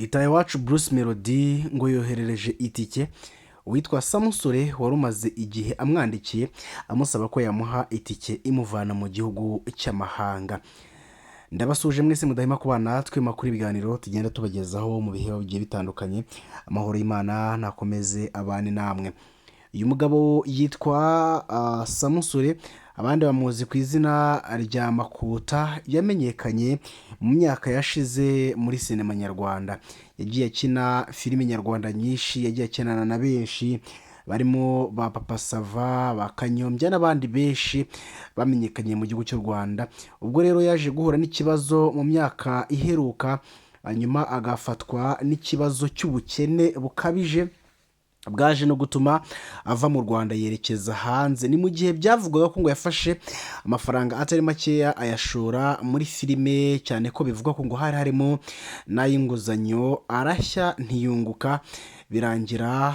Itayewacu Bruce Melody ngo yoherereje itike uwitwa Samusure wari umaze igihe amwandikiye amusaba ko yamuha itike imuvana mu gihugu cy'amahanga. Ndabasuje mwese mudahima kubana natwe makuru ibiganiro tugenda tubagezaho mu bihe bigiye bitandukanye. Amahoro y'Imana nakomeze abane namwe. Uyu mugabo yitwa Samusure, abandi bamuzi ku izina rya Makuta, yamenyekanye mu myaka yashize muri sinema nyarwanda. Yagiye akina filime nyarwanda nyinshi, yagiye akinana na benshi barimo ba Papa Sava, ba Kanyombya n'abandi benshi bamenyekanye mu gihugu cy'u Rwanda. Ubwo rero yaje guhura n'ikibazo mu myaka iheruka, hanyuma agafatwa n'ikibazo cy'ubukene bukabije bwaje no gutuma ava mu Rwanda yerekeza hanze. Ni mu gihe byavugwaga ko ngo yafashe amafaranga atari makeya ayashora muri filime, cyane ko bivugwa ko ngo hari harimo n'ay'inguzanyo, arashya ntiyunguka birangira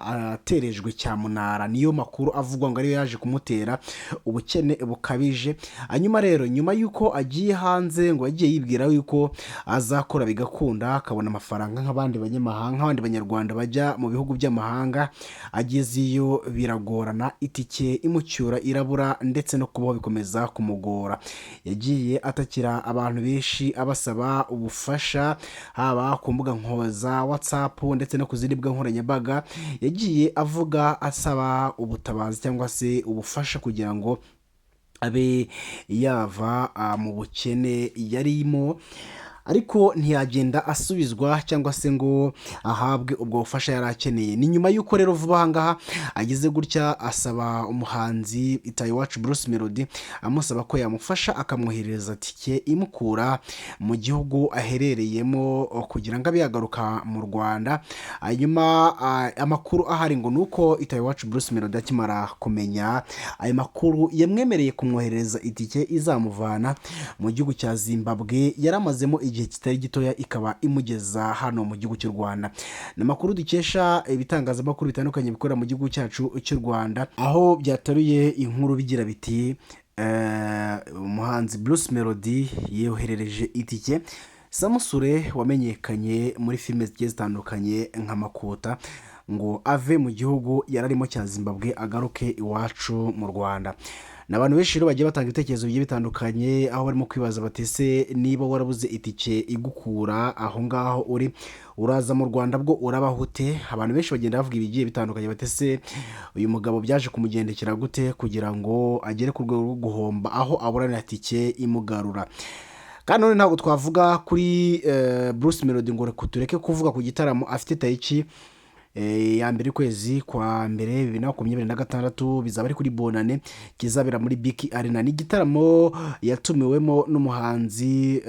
aterejwe cyamunara. Niyo makuru avugwa ngo ariyo yaje kumutera ubukene bukabije. Hanyuma rero nyuma y'uko agiye hanze ngo yagiye yibwira yuko azakora bigakunda, akabona amafaranga nk'abandi banyamahanga, nk'abandi banyarwanda bajya mu bihugu by'amahanga. Agezeyo biragorana, itike imucyura irabura ndetse no kubaho bikomeza kumugora. Yagiye atakira abantu benshi abasaba ubufasha, haba ku mbuga nkoza WhatsApp ndetse no ku zindi mbuga nkoranyambaga. Yagiye avuga asaba ubutabazi cyangwa se ubufasha kugira ngo abe yava mu bukene yarimo, ariko ntiyagenda asubizwa cyangwa se ngo ahabwe ubwo bufasha yari akeneye. Ni nyuma y'uko rero vuba aha ngaha agize gutya asaba umuhanzi Itayewacu Bruce Melody, amusaba ko yamufasha akamwoherereza tike imukura mu gihugu aherereyemo kugira ngo abe yagaruka mu Rwanda. Hanyuma amakuru ahari ngo nuko Itayewacu Bruce Melody akimara kumenya ayo makuru yamwemereye kumwoherereza itike izamuvana mu gihugu cya Zimbabwe. Yaramazemo igihe kitari gitoya ikaba imugeza hano mu gihugu cy'u Rwanda. Ni amakuru dukesha ibitangazamakuru bitandukanye bikorera mu gihugu cyacu cy'u Rwanda, aho byataruye inkuru bigira biti umuhanzi Bruce Melody yoherereje itike Samusure wamenyekanye muri filime zigiye zitandukanye nka Makuta ngo ave mu gihugu yararimo cya Zimbabwe agaruke iwacu mu Rwanda. N'abantu benshi rero bagiye batanga ibitekerezo bigiye bitandukanye, aho barimo kwibaza batese niba warabuze itike igukura aho ngaho uri uraza mu Rwanda bwo urabaho ute. Abantu benshi bagenda bavuga ibigiye bitandukanye batese uyu mugabo byaje kumugendekera gute kugira ngo agere ku rwego rwo guhomba aho aburana tike imugarura. Kandi none ntabwo twavuga kuri Bruce Melody ngo tureke kuvuga ku gitaramo afite tariki ya mbere kwezi kwa mbere 2026 bizaba ari kuri Bonane, kizabera muri Biki Arena. Ni igitaramo yatumiwemo n'umuhanzi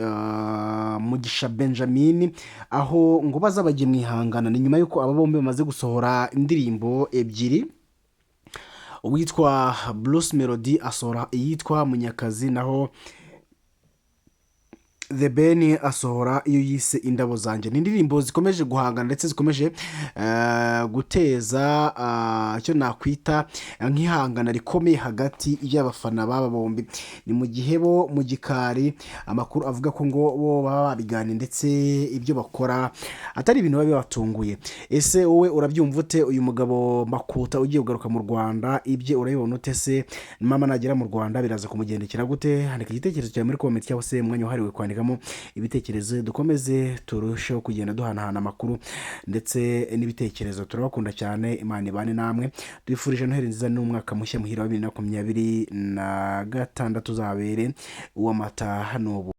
Mugisha Benjamin, aho ngo bazabagiye mwihangana. Ni nyuma y'uko aba bombi bamaze gusohora indirimbo ebyiri. Uwitwa Bruce Melody asohora iyitwa Munyakazi, naho The Ben asohora iyo yise Indabo Zanjye. Ni indirimbo zikomeje guhangana ndetse zikomeje guteza icyo nakwita nk'ihangana rikomeye hagati y'abafana baba bombi. Ni mu gihe bo mu gikari amakuru avuga ko ngo bo baba babiganiye ndetse ibyo bakora atari ibintu biba bibatunguye. Ese wowe urabyumva ute? Uyu mugabo Makuta ugiye kugaruka mu Rwanda, ibye urabibona ute? Se mama nagera mu Rwanda biraza kumugendekera gute? Handika igitekerezo cyawe muri comment cyangwa se umwanya uhariwe kwandikamo ibitekerezo, dukomeze turusheho kugenda duhanahana amakuru ndetse n'ibitekerezo. Turabakunda cyane, Imana ibane namwe. Twifurije Noheli nziza n'umwaka mushya muhira wa 2026 uzabere uw'amata n'ubu.